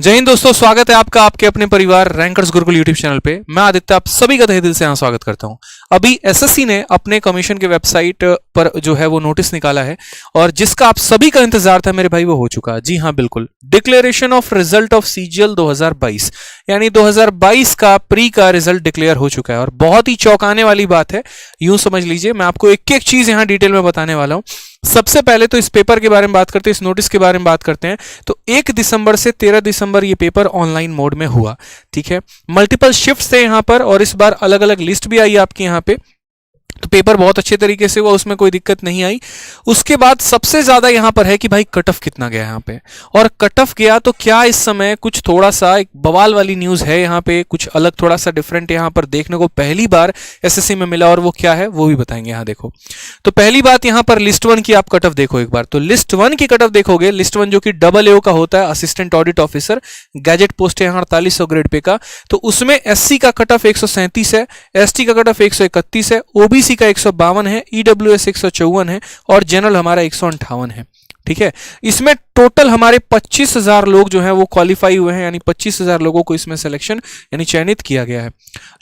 जय हिंद दोस्तों, स्वागत है आपका आपके अपने परिवार रैंकर्स गुरुकुल यूट्यूब चैनल पे। मैं आदित्य आप सभी का तहे दिल से यहाँ स्वागत करता हूँ। अभी एसएससी ने अपने कमीशन के वेबसाइट पर जो है वो नोटिस निकाला है और जिसका आप सभी का इंतजार था मेरे भाई, वो हो चुका। जी हाँ बिल्कुल, declaration of result of CGL 2022 यानी 2022 का प्री का रिजल्ट डिक्लेयर हो चुका है और बहुत ही चौंकाने वाली बात है। यूं समझ लीजिए, मैं आपको एक एक चीज यहाँ डिटेल में बताने वाला हूँ। सबसे पहले तो इस पेपर के बारे में बात करते हैं, इस नोटिस के बारे में बात करते हैं। तो 1 दिसंबर से 13 दिसंबर ये पेपर ऑनलाइन मोड में हुआ। ठीक है, मल्टीपल शिफ्ट्स थे यहाँ पर और इस बार अलग अलग लिस्ट भी आई आपके यहाँ पे। तो पेपर बहुत अच्छे तरीके से हुआ, उसमें कोई दिक्कत नहीं आई। उसके बाद सबसे ज्यादा यहां पर है कि भाई कट ऑफ कितना गया यहाँ पे, और कट ऑफ गया तो क्या इस समय कुछ थोड़ा सा एक बवाल वाली न्यूज है यहाँ पे, कुछ अलग थोड़ा सा डिफरेंट यहाँ पर देखने को पहली बार एसएससी में मिला, और वो क्या है वो भी बताएंगे। यहाँ देखो, तो पहली बात यहाँ पर लिस्ट 1 की आप कट ऑफ देखो एक बार। तो लिस्ट 1 की कट ऑफ देखोगे, लिस्ट 1 जो कि AAO का होता है, assistant audit officer, gadget post है यहाँ 4800 ग्रेड पे का। तो उसमें एससी का कट ऑफ 137 है, एसटी का कट ऑफ 131 है, ओबीसी का 152 है, ईडब्ल्यूएस 154 है और जनरल हमारा 158 है। ठीक है, इसमें टोटल हमारे 25,000 लोग जो हैं वो क्वालिफाई हुए हैं, यानी 25,000 लोगों को इसमें सिलेक्शन यानी चयनित किया गया है।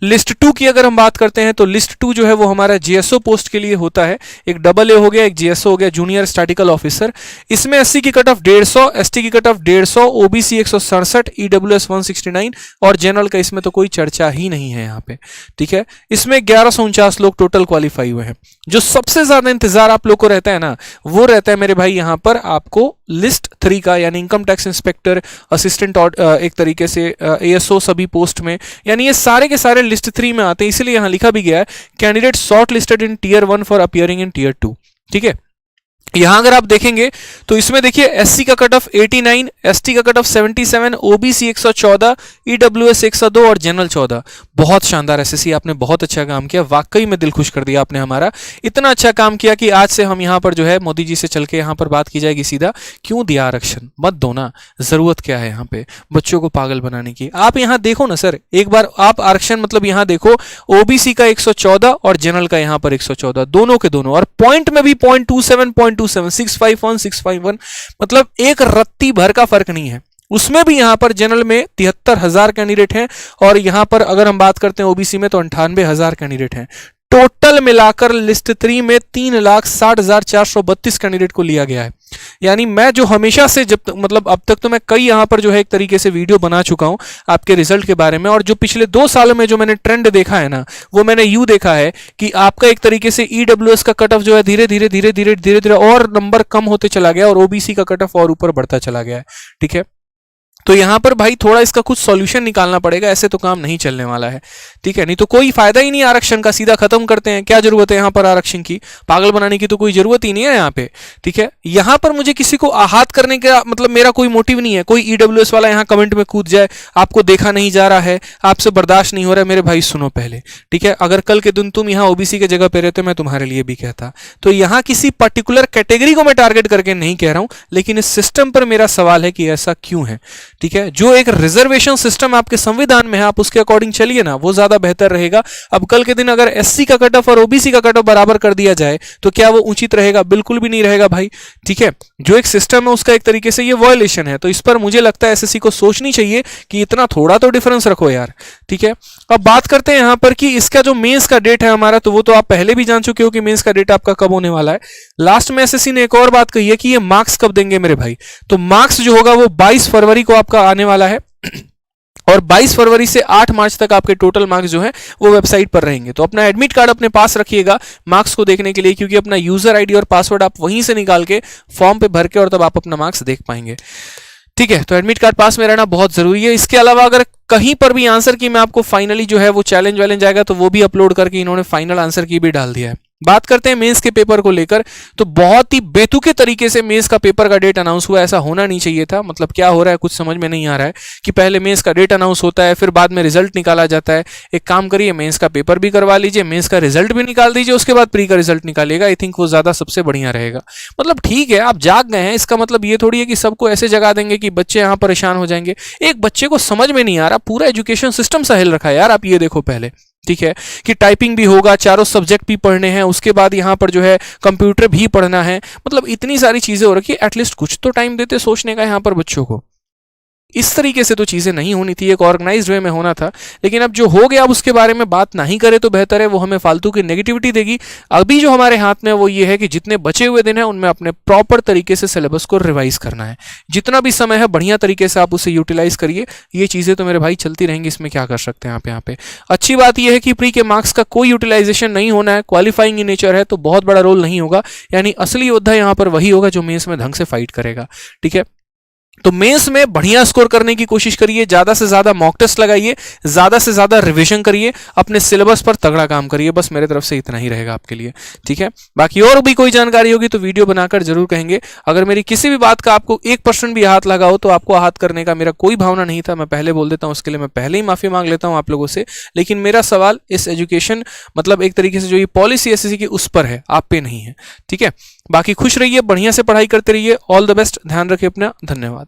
लिस्ट 2 की अगर हम बात करते हैं तो लिस्ट 2 जो है वो हमारा जीएसओ पोस्ट के लिए होता है। एक AA हो गया, एक जीएसओ हो गया, जूनियर स्टैटिकल ऑफिसर। इसमें एससी की कट ऑफ 150, एसटी की कट ऑफ 150, ओबीसी 167, ईडब्ल्यूएस 169 और जनरल का इसमें तो कोई चर्चा ही नहीं है यहाँ पे। ठीक है, इसमें 1149 लोग टोटल क्वालिफाई हुए हैं। जो सबसे ज्यादा इंतजार आप लोग को रहता है ना, वो रहता है मेरे भाई यहाँ पर आपको लिस्ट 3 का, यानी इनकम टैक्स इंस्पेक्टर, असिस्टेंट एक तरीके से एएसओ सभी पोस्ट में, यानी ये सारे के सारे लिस्ट 3 में आते हैं। इसलिए यहां लिखा भी गया है candidate shortlisted in tier 1 for appearing in tier 2। ठीक है, यहां अगर आप देखेंगे तो इसमें देखिए एससी का कट ऑफ 89, एसटी का कट ऑफ 77, ओबीसी 114, ईडब्ल्यूएस 102 और जनरल 14। बहुत शानदार एसएससी, आपने बहुत अच्छा काम किया, वाकई में दिल खुश कर दिया आपने हमारा। इतना अच्छा काम किया कि आज से हम यहां पर जो है मोदी जी से चल के यहां पर बात की जाएगी सीधा, क्यों दिया आरक्षण, मत दो ना, जरूरत क्या है यहां पे बच्चों को पागल बनाने की। आप यहां देखो ना सर, एक बार आप आरक्षण मतलब यहां देखो, ओबीसी का 114 और जनरल का यहां पर 114, दोनों के दोनों, और पॉइंट में भी 0.27 651 651, मतलब एक रत्ती भर का फर्क नहीं है। उसमें भी यहां पर जनरल में 73,000 कैंडिडेट हैं और यहां पर अगर हम बात करते हैं ओबीसी में तो 98,000 कैंडिडेट हैं। टोटल मिलाकर लिस्ट 3 में 3,60,432 कैंडिडेट को लिया गया है। यानी मैं जो हमेशा से जब मतलब अब तक तो मैं कई यहां पर जो है एक तरीके से वीडियो बना चुका हूं आपके रिजल्ट के बारे में, और जो पिछले 2 सालों में जो मैंने ट्रेंड देखा है ना, वो मैंने यूं देखा है कि आपका एक तरीके से ईडब्ल्यूएस का कट ऑफ जो है धीरे धीरे धीरे धीरे धीरे धीरे और नंबर कम होते चला गया और ओबीसी का कट ऑफ और ऊपर बढ़ता चला गया है। ठीक है, तो यहां पर भाई थोड़ा इसका कुछ सॉल्यूशन निकालना पड़ेगा, ऐसे तो काम नहीं चलने वाला है। ठीक है, नहीं तो कोई फायदा ही नहीं आरक्षण का, सीधा खत्म करते हैं। क्या जरूरत है यहां पर आरक्षण की, पागल बनाने की तो कोई जरूरत ही नहीं है यहां पे। ठीक है, यहां पर मुझे किसी को आहत करने का मतलब मेरा कोई मोटिव नहीं है। कोई ईडब्ल्यूएस वाला यहां कमेंट में कूद जाए, आपको देखा नहीं जा रहा है, आपसे बर्दाश्त नहीं हो रहा है, मेरे भाई सुनो पहले। ठीक है, अगर कल के दिन तुम यहां ओबीसी के जगह पे रहते मैं तुम्हारे लिए भी कहता। तो यहां किसी पर्टिकुलर कैटेगरी को मैं टारगेट करके नहीं कह रहा हूं, लेकिन इस सिस्टम पर मेरा सवाल है कि ऐसा क्यों है। ठीक है, जो एक रिजर्वेशन सिस्टम आपके संविधान में है आप उसके अकॉर्डिंग चलिए ना, वो ज्यादा बेहतर रहेगा। अब कल के दिन अगर एससी का कट ऑफ और ओबीसी का कट ऑफ बराबर कर दिया जाए तो क्या वो उचित रहेगा? बिल्कुल भी नहीं रहेगा भाई। ठीक है, जो एक सिस्टम है उसका एक तरीके से ये वायलेशन है। तो इस पर मुझे लगता है एसएससी को सोचनी चाहिए कि इतना थोड़ा तो डिफरेंस रखो यार। ठीक है, अब बात करते हैं यहां पर कि इसका जो मेंस का डेट है हमारा, तो वो तो आप पहले भी जान चुके हो कि मेंस का डेट आपका कब होने वाला है। लास्ट में एसएससी ने एक और बात कही है कि ये मार्क्स कब देंगे मेरे भाई। तो मार्क्स जो होगा वो 22 फरवरी को आपका आने वाला है और 22 फरवरी से 8 मार्च तक आपके टोटल मार्क्स जो हैं वो वेबसाइट पर रहेंगे। तो अपना एडमिट कार्ड अपने पास रखिएगा मार्क्स को देखने के लिए, क्योंकि अपना यूजर आईडी और पासवर्ड आप वहीं से निकाल के फॉर्म पे भर के और तब आप अपना मार्क्स देख पाएंगे। ठीक है, तो एडमिट कार्ड पास में रहना बहुत जरूरी है। इसके अलावा अगर कहीं पर भी आंसर की मैं आपको फाइनली जो है वो चैलेंज वैलेंज आएगा तो वो भी अपलोड करके इन्होंने फाइनल आंसर की भी डाल दिया है। बात करते हैं मेंस के पेपर को लेकर, तो बहुत ही बेतुके तरीके से मेंस का पेपर का डेट अनाउंस हुआ। ऐसा होना नहीं चाहिए था। मतलब क्या हो रहा है कुछ समझ में नहीं आ रहा है कि पहले मेंस का डेट अनाउंस होता है फिर बाद में रिजल्ट निकाला जाता है। एक काम करिए, मेंस का पेपर भी करवा लीजिए, मेंस का रिजल्ट भी निकाल दीजिए, उसके बाद प्री का रिजल्ट निकालिएगा। आई थिंक वो ज्यादा सबसे बढ़िया रहेगा। मतलब ठीक है, आप जाग गए हैं, इसका मतलब ये थोड़ी है कि सबको ऐसे जगा देंगे कि बच्चे यहां परेशान हो जाएंगे। एक बच्चे को समझ में नहीं आ रहा, पूरा एजुकेशन सिस्टम सा हिल रखा है यार। आप ये देखो पहले, ठीक है, कि टाइपिंग भी होगा, चारों सब्जेक्ट भी पढ़ने हैं, उसके बाद यहां पर जो है कंप्यूटर भी पढ़ना है। मतलब इतनी सारी चीजें हो रखी है, एटलीस्ट कुछ तो टाइम देते सोचने का यहां पर बच्चों को। इस तरीके से तो चीज़ें नहीं होनी थी, एक ऑर्गेनाइज्ड वे में होना था। लेकिन अब जो हो गया अब उसके बारे में बात नहीं करे तो बेहतर है, वो हमें फालतू की नेगेटिविटी देगी। अभी जो हमारे हाथ में वो ये है कि जितने बचे हुए दिन हैं उनमें अपने प्रॉपर तरीके से सिलेबस को रिवाइज करना है। जितना भी समय है बढ़िया तरीके से आप उसे यूटिलाइज करिए। ये चीज़ें तो मेरे भाई चलती रहेंगी, इसमें क्या कर सकते हैं आप यहाँ पे। अच्छी बात यह है कि प्री के मार्क्स का कोई यूटिलाइजेशन नहीं होना है, क्वालिफाइंग इन नेचर है, तो बहुत बड़ा रोल नहीं होगा। यानी असली योद्धा यहाँ पर वही होगा जो मेंस में ढंग से फाइट करेगा। ठीक है, तो मेंस में बढ़िया स्कोर करने की कोशिश करिए, ज्यादा से ज्यादा मॉक टेस्ट लगाइए, ज्यादा से ज्यादा रिवीजन करिए, अपने सिलेबस पर तगड़ा काम करिए। बस मेरे तरफ से इतना ही रहेगा आपके लिए। ठीक है, बाकी और भी कोई जानकारी होगी तो वीडियो बनाकर जरूर कहेंगे। अगर मेरी किसी भी बात का आपको 1% भी हाथ लगा हो तो आपको आहत करने का मेरा कोई भावना नहीं था, मैं पहले बोल देता हूं, उसके लिए मैं पहले ही माफी मांग लेता हूं आप लोगों से। लेकिन मेरा सवाल इस एजुकेशन मतलब एक तरीके से जो ये पॉलिसी एसएससी की उस पर है, आप पे नहीं है। ठीक है, बाकी खुश रहिए, बढ़िया से पढ़ाई करते रहिए। ऑल द बेस्ट, ध्यान रखिए अपना, धन्यवाद।